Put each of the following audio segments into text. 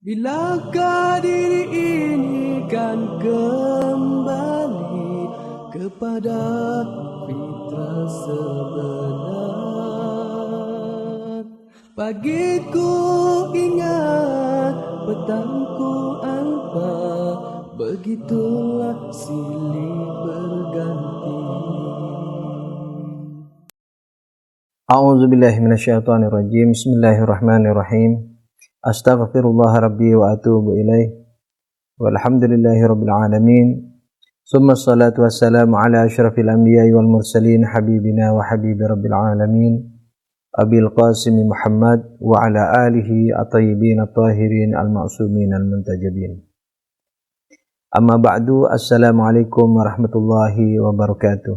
Bilakah diri ini kan kembali kepada fitrah sebenar? Pagiku ingat, petangku apa, begitulah silih berganti. A'udzu billahi minasyaitonir rajim. Bismillahirrahmanirrahim. Astaghfirullah rabbi wa atubu ilaih. Walhamdulillahi rabbil alamin. Summa salatu wassalamu ala asyrafil anbiya'i wal mursalin habibina wa habibi rabbil alamin. Abil Qasim Muhammad wa ala alihi at-tayyibin at-tahirin al-ma'sumin al-muntajabin. Amma ba'du. Assalamualaikum warahmatullahi wabarakatuh.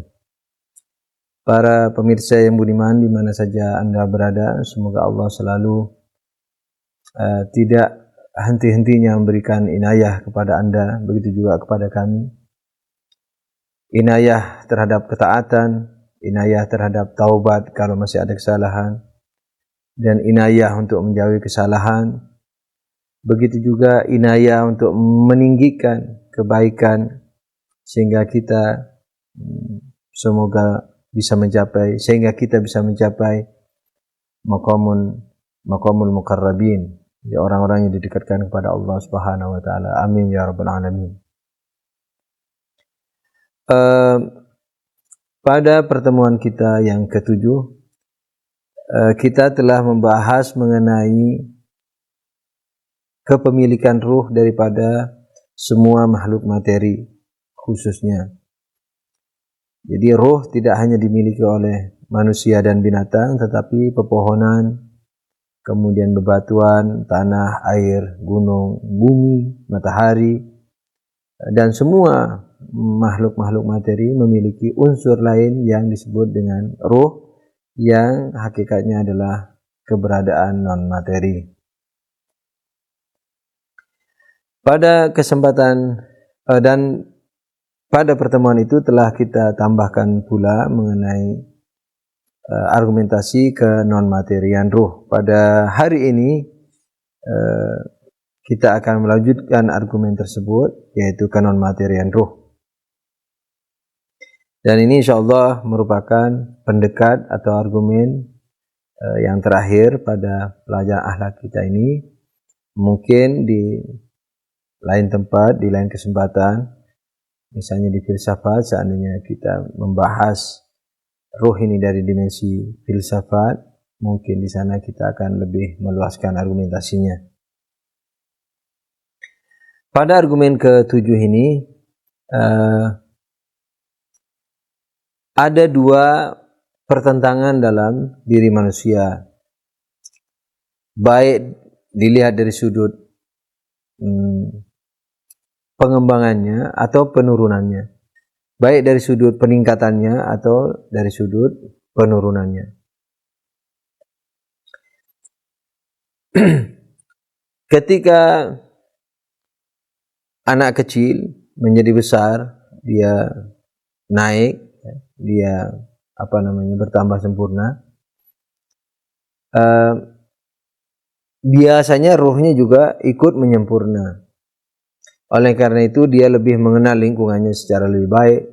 Para pemirsa yang budiman di mana saja Anda berada, semoga Allah selalu tidak henti-hentinya memberikan inayah kepada Anda, begitu juga kepada kami. Inayah terhadap ketaatan, inayah terhadap taubat kalau masih ada kesalahan, dan inayah untuk menjauhi kesalahan. Begitu juga inayah untuk meninggikan kebaikan sehingga kita kita bisa mencapai maqamul muqarrabin, ya orang-orang yang didekatkan kepada Allah Subhanahu wa taala. Amin ya rabbal alamin. Pada pertemuan kita yang ketujuh, kita telah membahas mengenai kepemilikan ruh daripada semua makhluk materi khususnya. Jadi ruh tidak hanya dimiliki oleh manusia dan binatang, tetapi pepohonan, kemudian bebatuan, tanah, air, gunung, bumi, matahari, dan semua makhluk-makhluk materi memiliki unsur lain yang disebut dengan ruh, yang hakikatnya adalah keberadaan non-materi. Pada kesempatan pada pertemuan itu telah kita tambahkan pula mengenai argumentasi ke non-materian ruh. Pada hari ini kita akan melanjutkan argumen tersebut, yaitu ke non-materian ruh. Dan ini insyaallah merupakan pendekat atau argumen yang terakhir pada pelajaran akhlak kita ini. Mungkin di lain tempat, di lain kesempatan, misalnya di filsafat, seandainya kita membahas ruh ini dari dimensi filsafat, mungkin di sana kita akan lebih meluaskan argumentasinya. Pada argumen ke-7 ini ada dua pertentangan dalam diri manusia, baik dilihat dari sudut pengembangannya atau penurunannya, baik dari sudut peningkatannya atau dari sudut penurunannya. Ketika anak kecil menjadi besar, dia naik, dia bertambah sempurna, biasanya ruhnya juga ikut menyempurna. Oleh karena itu dia lebih mengenal lingkungannya secara lebih baik.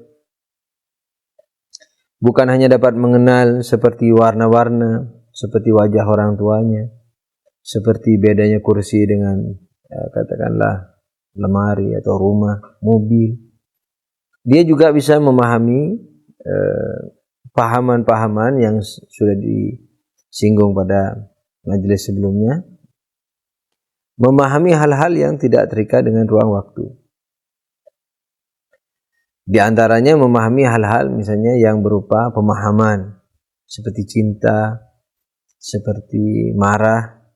Bukan hanya dapat mengenal seperti warna-warna, seperti wajah orang tuanya, seperti bedanya kursi dengan katakanlah lemari atau rumah, mobil. Dia juga bisa memahami pahaman-pahaman yang sudah disinggung pada majelis sebelumnya, memahami hal-hal yang tidak terikat dengan ruang waktu. Di antaranya memahami hal-hal misalnya yang berupa pemahaman seperti cinta, seperti marah,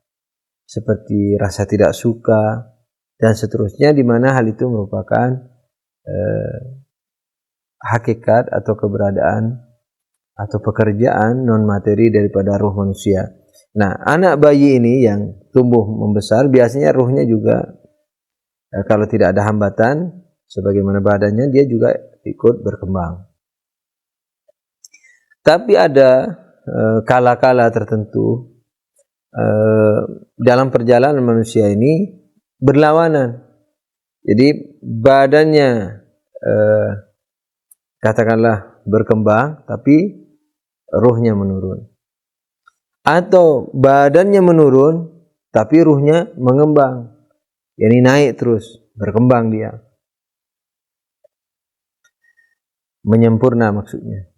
seperti rasa tidak suka, dan seterusnya, di mana hal itu merupakan hakikat atau keberadaan atau pekerjaan non-materi daripada ruh manusia. Nah, anak bayi ini yang tumbuh membesar, biasanya ruhnya juga kalau tidak ada hambatan sebagaimana badannya, dia juga ikut berkembang. Tapi ada kala-kala tertentu dalam perjalanan manusia ini, berlawanan. Jadi badannya katakanlah berkembang tapi ruhnya menurun. Atau badannya menurun tapi ruhnya mengembang. Yani naik terus, berkembang dia. Menyempurna maksudnya.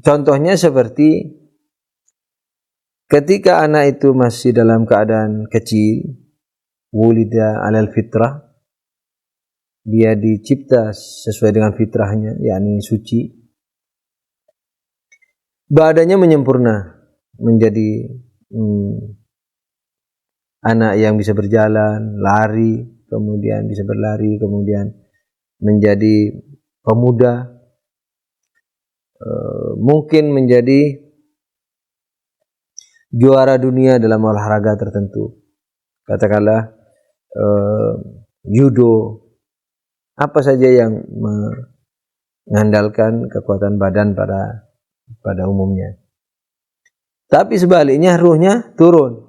Contohnya seperti ketika anak itu masih dalam keadaan kecil, wulida alal fitrah, dia dicipta sesuai dengan fitrahnya, yakni suci. Badannya menyempurna, menjadi anak yang bisa berjalan, lari, kemudian bisa berlari, kemudian menjadi pemuda, mungkin menjadi juara dunia dalam olahraga tertentu, katakanlah judo, apa saja yang mengandalkan kekuatan badan pada umumnya. Tapi sebaliknya ruhnya turun,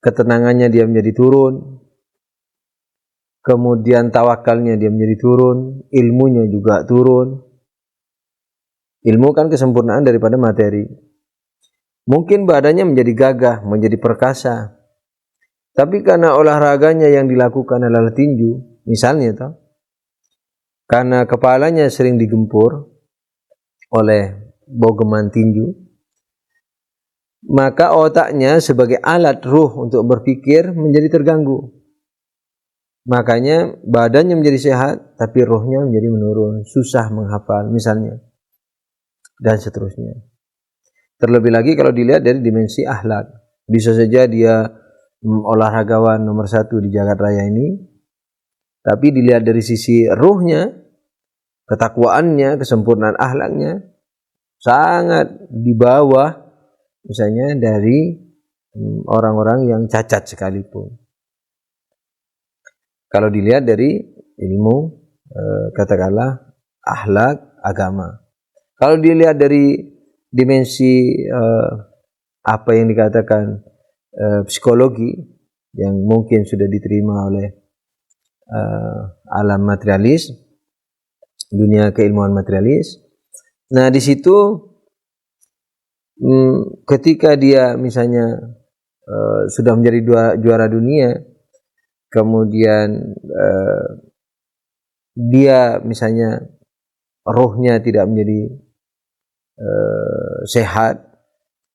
ketenangannya dia menjadi turun, kemudian tawakalnya dia menjadi turun, ilmunya juga turun. Ilmu kan kesempurnaan daripada materi. Mungkin badannya menjadi gagah, menjadi perkasa. Tapi karena olahraganya yang dilakukan adalah tinju, misalnya karena kepalanya sering digempur oleh bogeman tinju, maka otaknya sebagai alat ruh untuk berpikir menjadi terganggu. Makanya badannya menjadi sehat, tapi ruhnya menjadi menurun, susah menghafal misalnya, dan seterusnya. Terlebih lagi kalau dilihat dari dimensi akhlak, bisa saja dia olahragawan nomor 1 di jagat raya ini, tapi dilihat dari sisi ruhnya, ketakwaannya, kesempurnaan akhlaknya sangat di bawah misalnya dari orang-orang yang cacat sekalipun. Kalau dilihat dari ilmu katakanlah akhlak agama. Kalau dilihat dari dimensi apa yang dikatakan psikologi yang mungkin sudah diterima oleh alam materialis, dunia keilmuan materialis. Nah, di situ ketika dia misalnya sudah menjadi juara dunia, kemudian dia misalnya rohnya tidak menjadi sehat,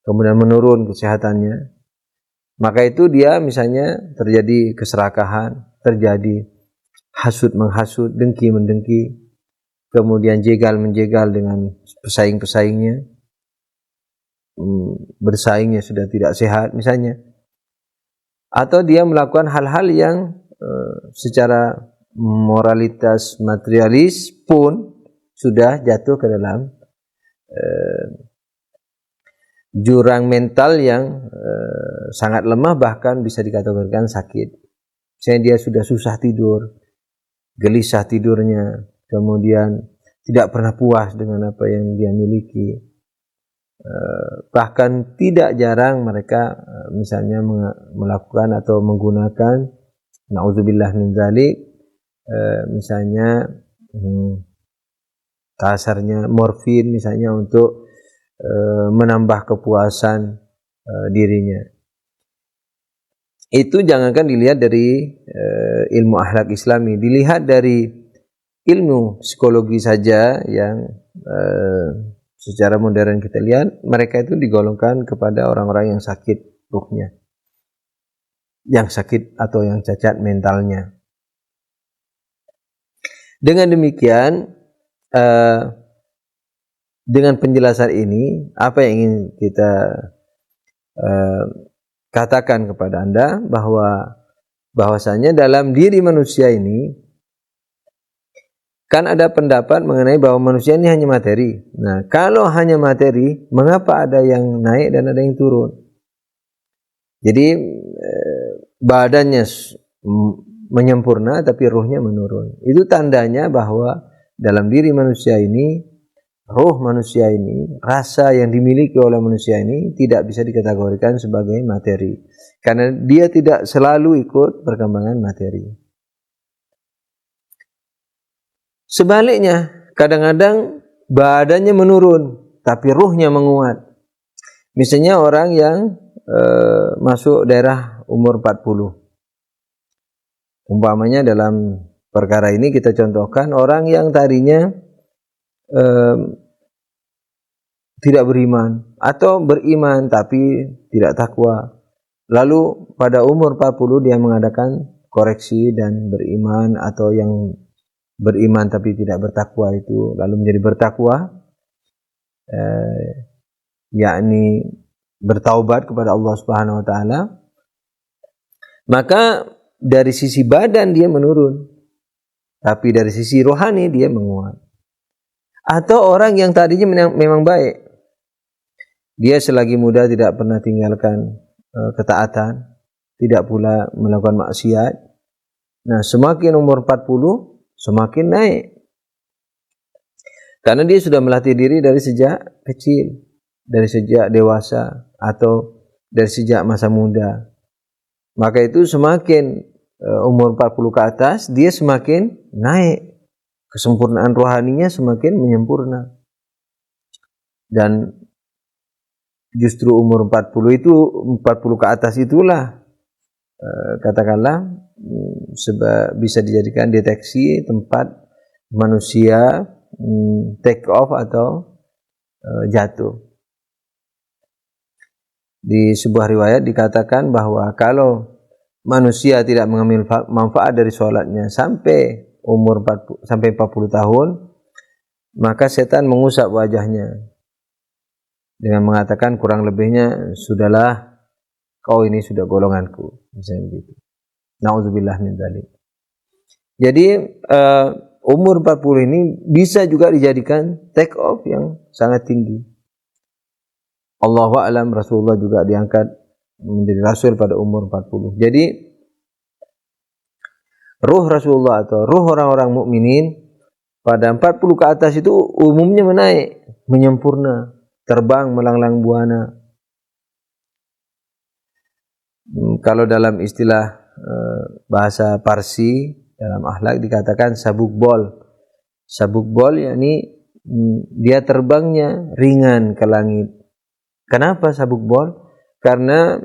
kemudian menurun kesehatannya, maka itu dia misalnya terjadi keserakahan, terjadi hasud menghasut, dengki mendengki, kemudian jegal menjegal dengan pesaing-pesaingnya, bersaingnya sudah tidak sehat misalnya, atau dia melakukan hal-hal yang secara moralitas materialis pun sudah jatuh ke dalam jurang mental yang sangat lemah, bahkan bisa dikategorikan sakit. Misalnya dia sudah susah tidur, gelisah tidurnya, kemudian tidak pernah puas dengan apa yang dia miliki. Bahkan tidak jarang mereka misalnya melakukan atau menggunakan, na'udzubillah min dzalik, misalnya kasarnya morfin misalnya untuk menambah kepuasan dirinya. Itu jangankan dilihat dari ilmu akhlak Islami, dilihat dari ilmu psikologi saja yang secara modern kita lihat, mereka itu digolongkan kepada orang-orang yang sakit ruhnya, yang sakit atau yang cacat mentalnya. Dengan demikian, dengan penjelasan ini, apa yang ingin kita katakan kepada Anda, bahwasanya dalam diri manusia ini kan ada pendapat mengenai bahwa manusia ini hanya materi. Nah, kalau hanya materi, mengapa ada yang naik dan ada yang turun? Jadi badannya menyempurna tapi ruhnya menurun. Itu tandanya bahwa dalam diri manusia ini Ruh manusia ini, rasa yang dimiliki oleh manusia ini tidak bisa dikategorikan sebagai materi. Karena dia tidak selalu ikut perkembangan materi. Sebaliknya, kadang-kadang badannya menurun, tapi ruhnya menguat. Misalnya orang yang masuk daerah umur 40. Umpamanya dalam perkara ini kita contohkan orang yang tadinya tidak beriman atau beriman tapi tidak takwa. Lalu pada umur 40 dia mengadakan koreksi dan beriman, atau yang beriman tapi tidak bertakwa itu lalu menjadi bertakwa, yakni bertaubat kepada Allah Subhanahu wa taala. Maka dari sisi badan dia menurun, tapi dari sisi rohani dia menguat. Atau orang yang tadinya memang baik, dia selagi muda tidak pernah tinggalkan ketaatan, tidak pula melakukan maksiat. Nah, semakin umur 40 semakin naik. Karena dia sudah melatih diri dari sejak kecil, dari sejak dewasa atau dari sejak masa muda. Maka itu semakin umur 40 ke atas dia semakin naik. Kesempurnaan rohaninya semakin menyempurna. Dan justru umur 40 itu, 40 ke atas itulah katakanlah bisa dijadikan deteksi tempat manusia take off atau jatuh. Di sebuah riwayat dikatakan bahwa kalau manusia tidak mengambil manfaat dari sholatnya sampai umur 40 tahun, maka setan mengusap wajahnya dengan mengatakan kurang lebihnya, sudahlah kau ini sudah golonganku, misalnya begitu. Nauzubillah min dzalik. Jadi umur 40 ini bisa juga dijadikan take off yang sangat tinggi. Allahu a'lam, Rasulullah juga diangkat menjadi rasul pada umur 40. Jadi ruh Rasulullah atau ruh orang-orang mukminin pada 40 ke atas itu umumnya menaik, menyempurna, terbang melanglang buana. Kalau dalam istilah bahasa Parsi dalam akhlak dikatakan sabuk bol. Sabuk bol yakni dia terbangnya ringan ke langit. Kenapa sabuk bol? Karena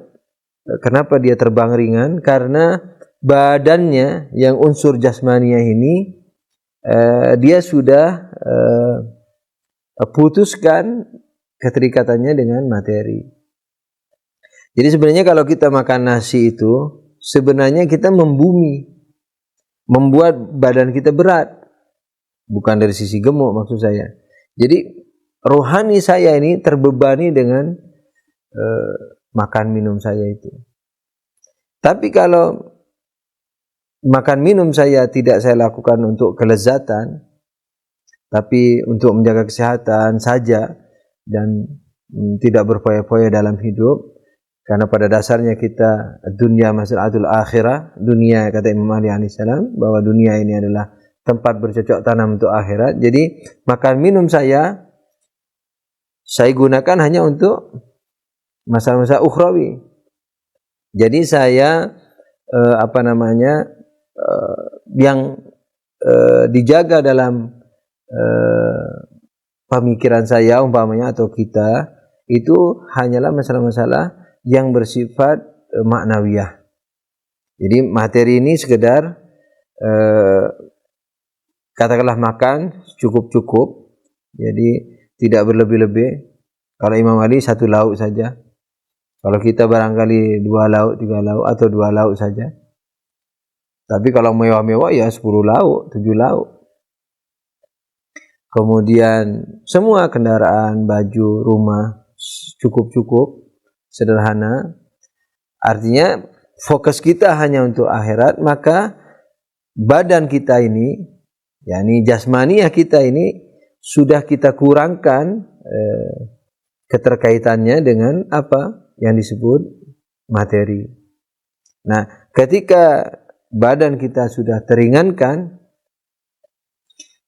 kenapa dia terbang ringan? Karena badannya yang unsur jasmaniah ini dia sudah putuskan keterikatannya dengan materi. Jadi sebenarnya kalau kita makan nasi itu sebenarnya kita membumi, membuat badan kita berat, bukan dari sisi gemuk maksud saya. Jadi rohani saya ini terbebani dengan makan minum saya itu. Tapi kalau makan minum saya tidak saya lakukan untuk kelezatan, tapi untuk menjaga kesehatan saja dan tidak berfoya-foya dalam hidup. Karena pada dasarnya kita dunia masalatul akhirah, dunia kata Imam Ali alaihissalam bahwa dunia ini adalah tempat bercocok tanam untuk akhirat. Jadi makan minum saya gunakan hanya untuk masalah-masalah ukhrawi. Jadi saya yang dijaga dalam pemikiran saya umpamanya atau kita itu hanyalah masalah-masalah yang bersifat maknawiyah. Jadi materi ini sekedar katakanlah makan cukup-cukup, jadi tidak berlebih-lebih. Kalau Imam Ali 1 lauk saja, kalau kita barangkali 2 lauk, 3 lauk atau 2 lauk saja. Tapi kalau mewah-mewah ya 10 lauk, 7 lauk. Kemudian semua kendaraan, baju, rumah cukup-cukup, sederhana. Artinya fokus kita hanya untuk akhirat, maka badan kita ini, yakni jasmaniah kita ini sudah kita kurangkan keterkaitannya dengan apa yang disebut materi. Nah, ketika badan kita sudah teringankan,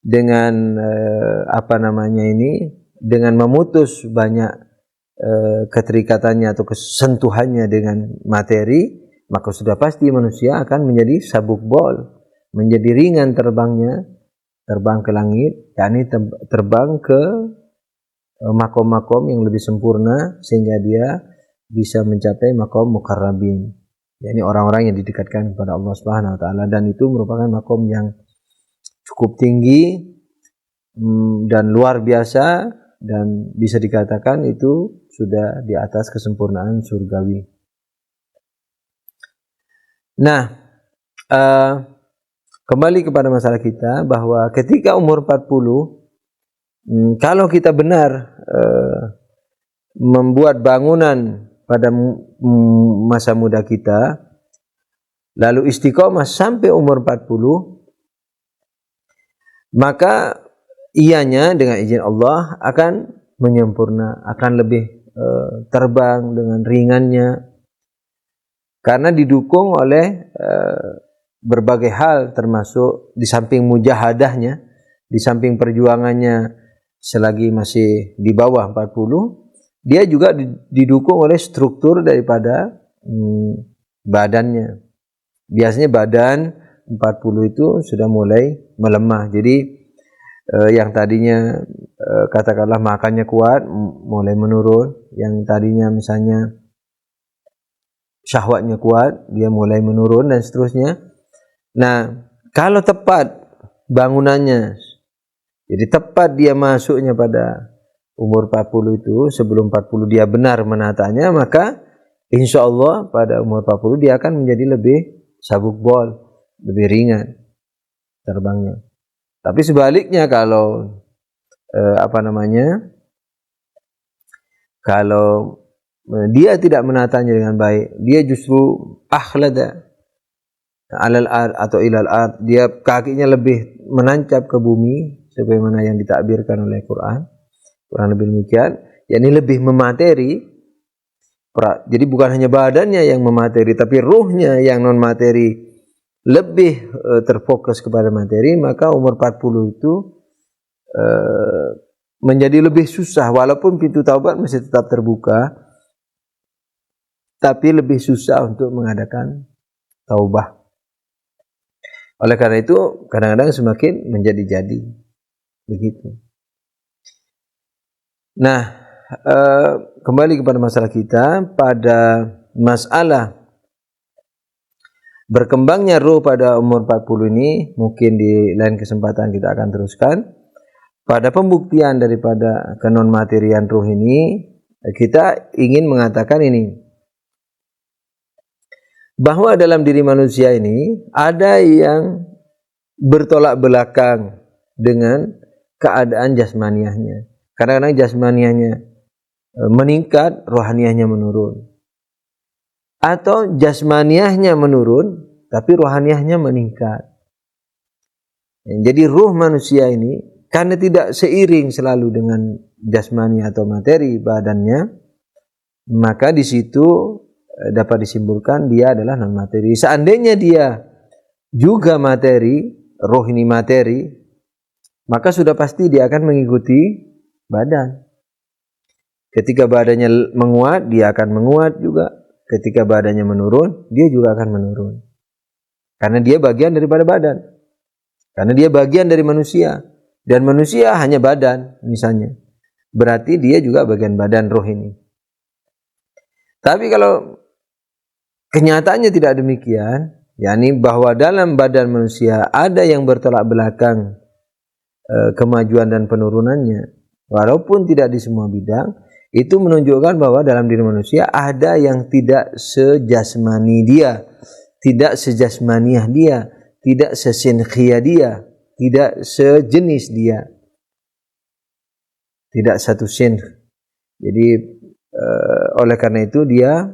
dengan dengan memutus banyak keterikatannya atau kesentuhannya dengan materi, maka sudah pasti manusia akan menjadi sabuk bol, menjadi ringan terbangnya, terbang ke langit, yakni terbang ke makom-makom yang lebih sempurna sehingga dia bisa mencapai makom muqarrabin, yakni orang-orang yang didekatkan kepada Allah Subhanahu wa taala, dan itu merupakan makom yang cukup tinggi dan luar biasa, dan bisa dikatakan itu sudah di atas kesempurnaan surgawi. Nah, kembali kepada masalah kita, bahwa ketika umur 40, kalau kita benar membuat bangunan pada masa muda kita, lalu istiqomah sampai umur 40, maka ianya dengan izin Allah akan menyempurna, akan lebih terbang dengan ringannya, karena didukung oleh berbagai hal, termasuk di samping mujahadahnya, di samping perjuangannya selagi masih di bawah 40, dia juga didukung oleh struktur daripada badannya. Biasanya badan 40 itu sudah mulai melemah. Jadi yang tadinya katakanlah makannya kuat mulai menurun, yang tadinya misalnya syahwatnya kuat dia mulai menurun, dan seterusnya. Nah, kalau tepat bangunannya, jadi tepat dia masuknya pada umur 40 itu, sebelum 40 dia benar menatanya, maka insya Allah pada umur 40 dia akan menjadi lebih sabuk bol, lebih ringan terbangnya. Tapi sebaliknya, kalau kalau dia tidak menatanya dengan baik, dia justru akhlada alal ard atau ilal ard, dia kakinya lebih menancap ke bumi sebagaimana yang ditakbirkan oleh Quran, kurang lebih demikian, yakni lebih memateri. Jadi bukan hanya badannya yang memateri, tapi ruhnya yang non materi lebih terfokus kepada materi, maka umur 40 itu menjadi lebih susah, walaupun pintu taubat masih tetap terbuka, tapi lebih susah untuk mengadakan taubah. Oleh karena itu kadang-kadang semakin menjadi-jadi begitu. Nah, kembali kepada masalah kita, pada masalah berkembangnya ruh pada umur 40 ini, mungkin di lain kesempatan kita akan teruskan. Pada pembuktian daripada kenon-materian ruh ini, kita ingin mengatakan ini, bahwa dalam diri manusia ini ada yang bertolak belakang dengan keadaan jasmaniahnya. Kadang-kadang jasmaniahnya meningkat, rohaniahnya menurun. Atau jasmaniahnya menurun, tapi rohaniahnya meningkat. Jadi ruh manusia ini, karena tidak seiring selalu dengan jasmani atau materi badannya, maka di situ dapat disimpulkan dia adalah non materi. Seandainya dia juga materi, roh ini materi, maka sudah pasti dia akan mengikuti badan. Ketika badannya menguat, dia akan menguat juga. Ketika badannya menurun, dia juga akan menurun. Karena dia bagian daripada badan. Karena dia bagian dari manusia. Dan manusia hanya badan misalnya. Berarti dia juga bagian badan roh ini. Tapi kalau kenyataannya tidak demikian, yakni bahwa dalam badan manusia ada yang bertolak belakang kemajuan dan penurunannya, walaupun tidak di semua bidang, itu menunjukkan bahwa dalam diri manusia ada yang tidak sejasmani dia, tidak sejasmaniah dia, tidak sesinkhiyah dia, tidak sejenis dia, tidak satu sin. Jadi oleh karena itu dia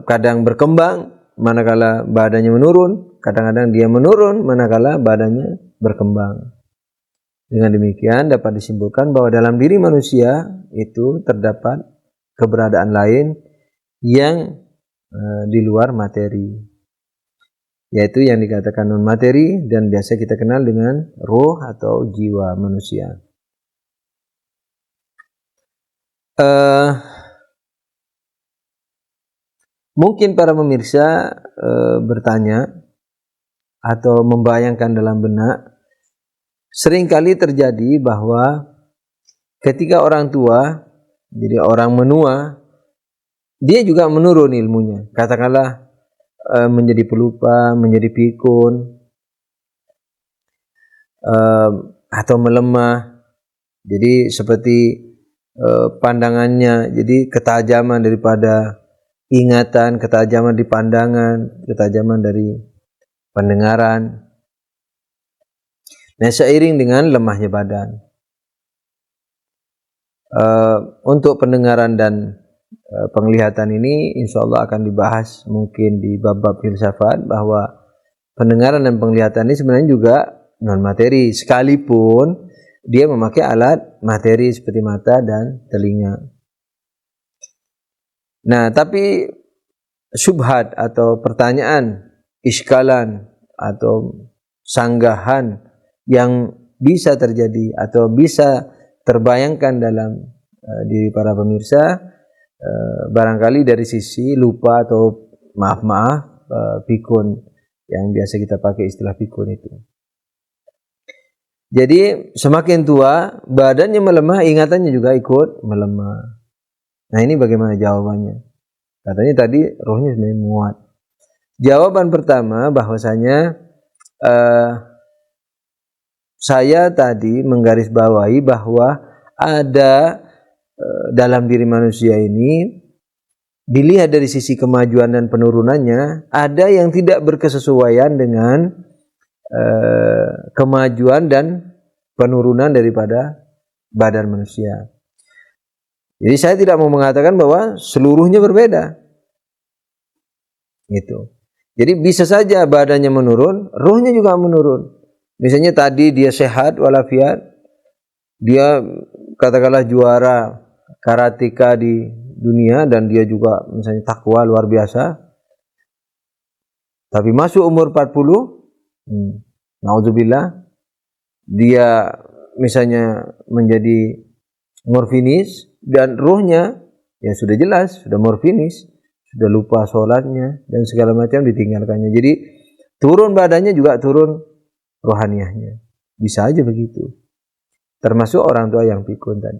kadang berkembang manakala badannya menurun, kadang-kadang dia menurun manakala badannya berkembang. Dengan demikian dapat disimpulkan bahwa dalam diri manusia itu terdapat keberadaan lain yang di luar materi. yaitu yang dikatakan non materi dan biasa kita kenal dengan roh atau jiwa manusia. Mungkin para pemirsa bertanya atau membayangkan dalam benak, seringkali terjadi bahwa ketika orang tua, jadi orang menua, dia juga menurun ilmunya. Katakanlah menjadi pelupa, menjadi pikun, atau melemah. Jadi seperti pandangannya, jadi ketajaman daripada ingatan, ketajaman di pandangan, ketajaman dari pendengaran. Nah, seiring dengan lemahnya badan. Untuk pendengaran dan penglihatan ini insya Allah akan dibahas mungkin di bab-bab filsafat, bahwa pendengaran dan penglihatan ini sebenarnya juga non materi, sekalipun dia memakai alat materi seperti mata dan telinga. Nah, tapi syubhat atau pertanyaan, iskalan atau sanggahan yang bisa terjadi atau bisa terbayangkan dalam diri para pemirsa, barangkali dari sisi lupa atau maaf pikun, yang biasa kita pakai istilah pikun itu. Jadi semakin tua badannya melemah, ingatannya juga ikut melemah. Nah, ini bagaimana jawabannya? Katanya tadi rohnya sebenarnya muat. Jawaban pertama bahwasanya saya tadi menggarisbawahi bahwa ada dalam diri manusia ini, dilihat dari sisi kemajuan dan penurunannya, ada yang tidak berkesesuaian dengan kemajuan dan penurunan daripada badan manusia. Jadi saya tidak mau mengatakan bahwa seluruhnya berbeda. Gitu. Jadi bisa saja badannya menurun, rohnya juga menurun. Misalnya tadi dia sehat walafiat, dia katakanlah juara karateka di dunia dan dia juga misalnya takwa luar biasa. Tapi masuk umur 40, naudzubillah, dia misalnya menjadi morfinis, dan ruhnya ya sudah jelas, sudah morfinis, sudah lupa sholatnya dan segala macam ditinggalkannya. Jadi turun badannya juga turun rohaniahnya. Bisa aja begitu. Termasuk orang tua yang pikun tadi.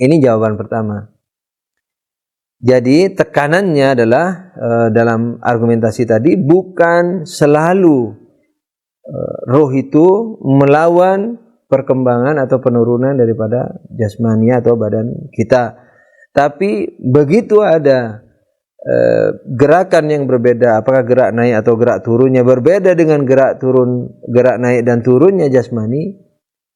Ini jawaban pertama. Jadi tekanannya adalah dalam argumentasi tadi, bukan selalu roh itu melawan perkembangan atau penurunan daripada jasmani atau badan kita. Tapi begitu ada gerakan yang berbeda, apakah gerak naik atau gerak turunnya berbeda dengan gerak naik dan turunnya jasmani,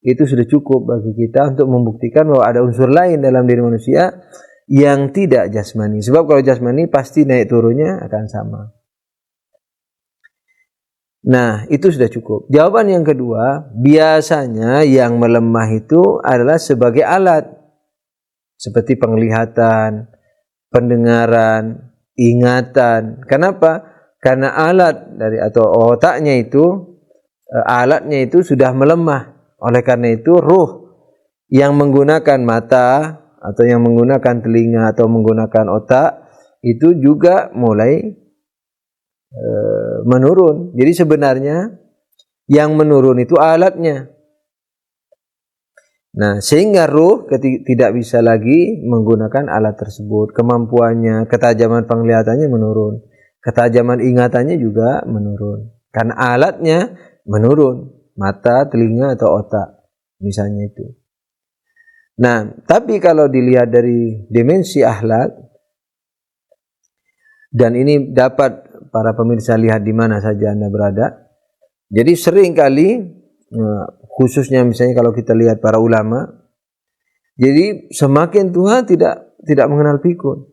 itu sudah cukup bagi kita untuk membuktikan bahwa ada unsur lain dalam diri manusia yang tidak jasmani. Sebab kalau jasmani pasti naik turunnya akan sama. Nah, itu sudah cukup. Jawaban yang kedua, biasanya yang melemah itu adalah sebagai alat. Seperti penglihatan, pendengaran, ingatan. Kenapa? Karena alat dari atau otaknya itu, alatnya itu sudah melemah. Oleh karena itu, ruh yang menggunakan mata atau yang menggunakan telinga atau menggunakan otak itu juga mulai menurun. Jadi sebenarnya yang menurun itu alatnya. Nah, sehingga ruh tidak bisa lagi menggunakan alat tersebut. Kemampuannya, ketajaman penglihatannya menurun. Ketajaman ingatannya juga menurun. Karena alatnya menurun. Mata, telinga, atau otak. Misalnya itu. Nah, tapi kalau dilihat dari dimensi akhlak, dan ini dapat para pemirsa lihat di mana saja Anda berada. Jadi sering kali, khususnya misalnya kalau kita lihat para ulama, jadi semakin tua tidak mengenal pikun.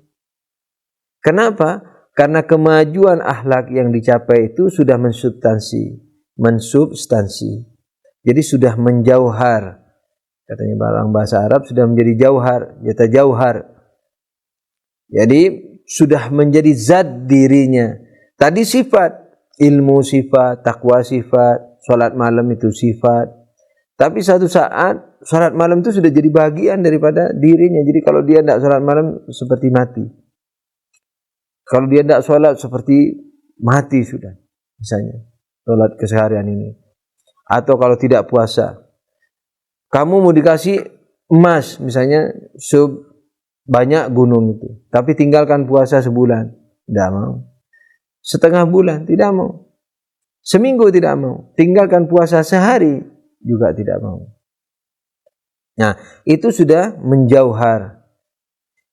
Kenapa? Karena kemajuan akhlak yang dicapai itu sudah mensubstansi. Jadi sudah menjauhar. Katanya dalam bahasa Arab sudah menjadi jauhar, yatajauhar. Jadi sudah menjadi zat dirinya. Tadi sifat, ilmu sifat, takwa sifat, sholat malam itu sifat. Tapi satu saat sholat malam itu sudah jadi bagian daripada dirinya. Jadi kalau dia tidak sholat malam seperti mati. Kalau dia tidak sholat seperti mati sudah. Misalnya sholat keseharian ini. Atau kalau tidak puasa. Kamu mau dikasih emas misalnya banyak gunung itu. Tapi tinggalkan puasa sebulan. Tidak mau. Setengah bulan tidak mau. Seminggu tidak mau. Tinggalkan puasa sehari juga tidak mau. Nah, itu sudah menjauhar.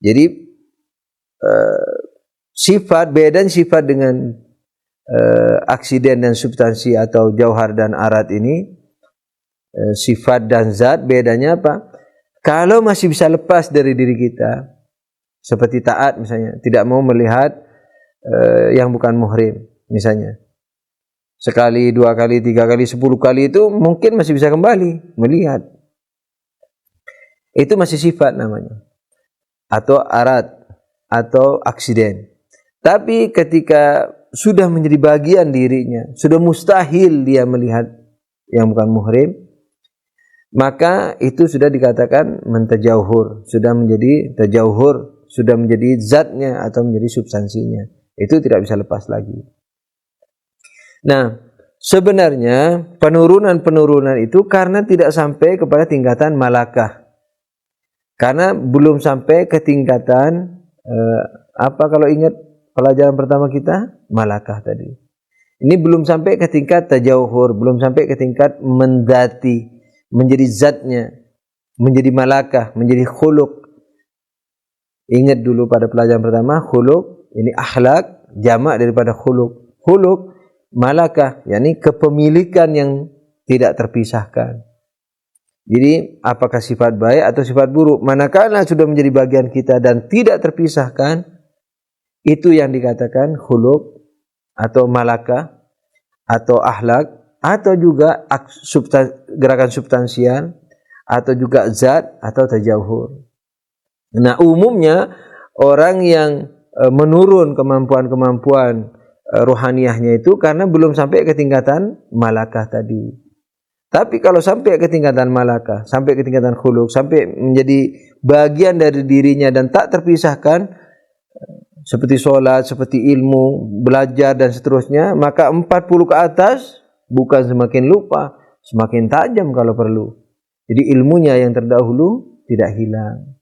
Jadi sifat beda sifat dengan aksiden dan substansi atau jauhar dan arat ini, sifat dan zat bedanya apa? Kalau masih bisa lepas dari diri kita, seperti taat misalnya, tidak mau melihat yang bukan muhrim misalnya. Sekali, 2 kali, 3 kali, 10 kali itu mungkin masih bisa kembali melihat. Itu masih sifat namanya. Atau arat atau aksiden. Tapi ketika sudah menjadi bagian dirinya, sudah mustahil dia melihat yang bukan muhrim, maka itu sudah dikatakan mentajauhur, sudah menjadi tajauhur, sudah menjadi zatnya atau menjadi substansinya. Itu tidak bisa lepas lagi. Nah, sebenarnya penurunan-penurunan itu karena tidak sampai kepada tingkatan malakah. Karena belum sampai ke tingkatan apa kalau ingat pelajaran pertama kita? Malakah tadi. Ini belum sampai ke tingkat tajauhur, belum sampai ke tingkat mendati, menjadi zatnya, menjadi malakah, menjadi khuluq. Ingat dulu pada pelajaran pertama, khuluq, ini akhlak, jamak daripada khuluq. Khuluq, malakah, yakni kepemilikan yang tidak terpisahkan. Jadi apakah sifat baik atau sifat buruk, manakala sudah menjadi bagian kita dan tidak terpisahkan, itu yang dikatakan khuluq atau malakah atau akhlak atau juga gerakan substansial atau juga zat atau tajauhur. Nah, umumnya orang yang menurun kemampuan-kemampuan rohaniyahnya itu karena belum sampai ke tingkatan malakah tadi. Tapi kalau sampai ke tingkatan malakah, sampai ke tingkatan khuluq, sampai menjadi bagian dari dirinya dan tak terpisahkan, seperti sholat, seperti ilmu, belajar dan seterusnya, maka 40 ke atas bukan semakin lupa, semakin tajam kalau perlu. Jadi ilmunya yang terdahulu tidak hilang.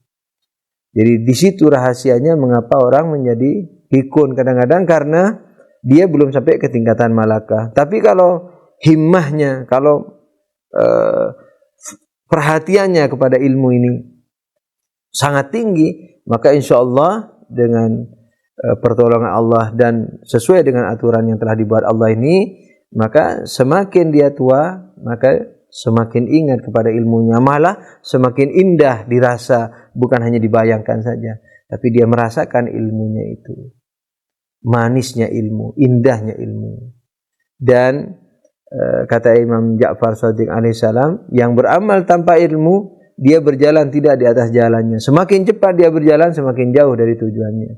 Jadi di situ rahasianya mengapa orang menjadi pikun kadang-kadang karena dia belum sampai ke tingkatan malakah. Tapi kalau himmahnya, kalau perhatiannya kepada ilmu ini sangat tinggi, maka insya Allah dengan pertolongan Allah dan sesuai dengan aturan yang telah dibuat Allah ini, maka semakin dia tua, maka semakin ingat kepada ilmunya, malah semakin indah dirasa, bukan hanya dibayangkan saja, tapi dia merasakan ilmunya itu, manisnya ilmu, indahnya ilmu. Dan kata Imam Ja'far Shadiq alaihissalam, yang beramal tanpa ilmu, dia berjalan tidak di atas jalannya. Semakin cepat dia berjalan, semakin jauh dari tujuannya.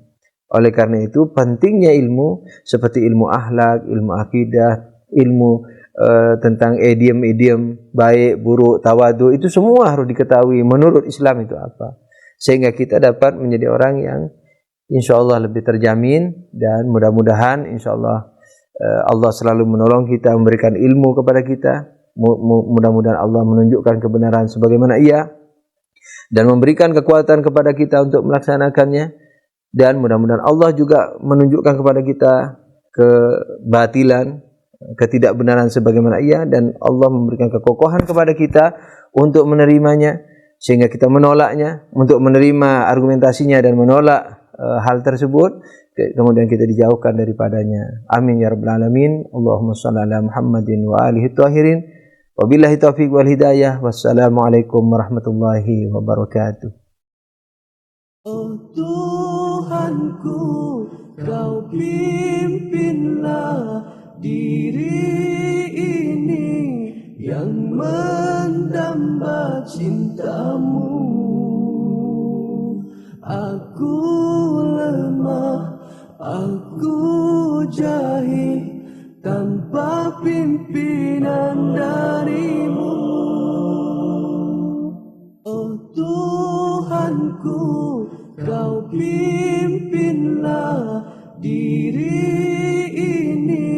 Oleh karena itu, pentingnya ilmu seperti ilmu akhlak, ilmu akidah, ilmu tentang idiom-idiom baik, buruk, tawadu, itu semua harus diketahui menurut Islam itu apa. Sehingga kita dapat menjadi orang yang insya Allah lebih terjamin, dan mudah-mudahan insya Allah Allah selalu menolong kita, memberikan ilmu kepada kita. Mudah-mudahan Allah menunjukkan kebenaran sebagaimana ia dan memberikan kekuatan kepada kita untuk melaksanakannya, dan mudah-mudahan Allah juga menunjukkan kepada kita kebatilan, ketidakbenaran sebagaimana ia, dan Allah memberikan kekokohan kepada kita untuk menerimanya sehingga kita menolaknya, untuk menerima argumentasinya dan menolak hal tersebut, kemudian kita dijauhkan daripadanya. Amin ya rabbal alamin. Allahumma shalli ala Muhammadin wa alihi thahirin. Wabillahi taufiq wal hidayah. Wassalamualaikum warahmatullahi wabarakatuh. Oh Tuhanku, Kau pimpinlah diri ini yang mendamba cintamu. Aku lemah, aku jahil, tanpa pimpinan darimu. Oh Tuhanku, Kau pimpinlah diri ini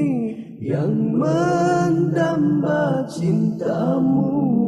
yang mendamba cinta-Mu.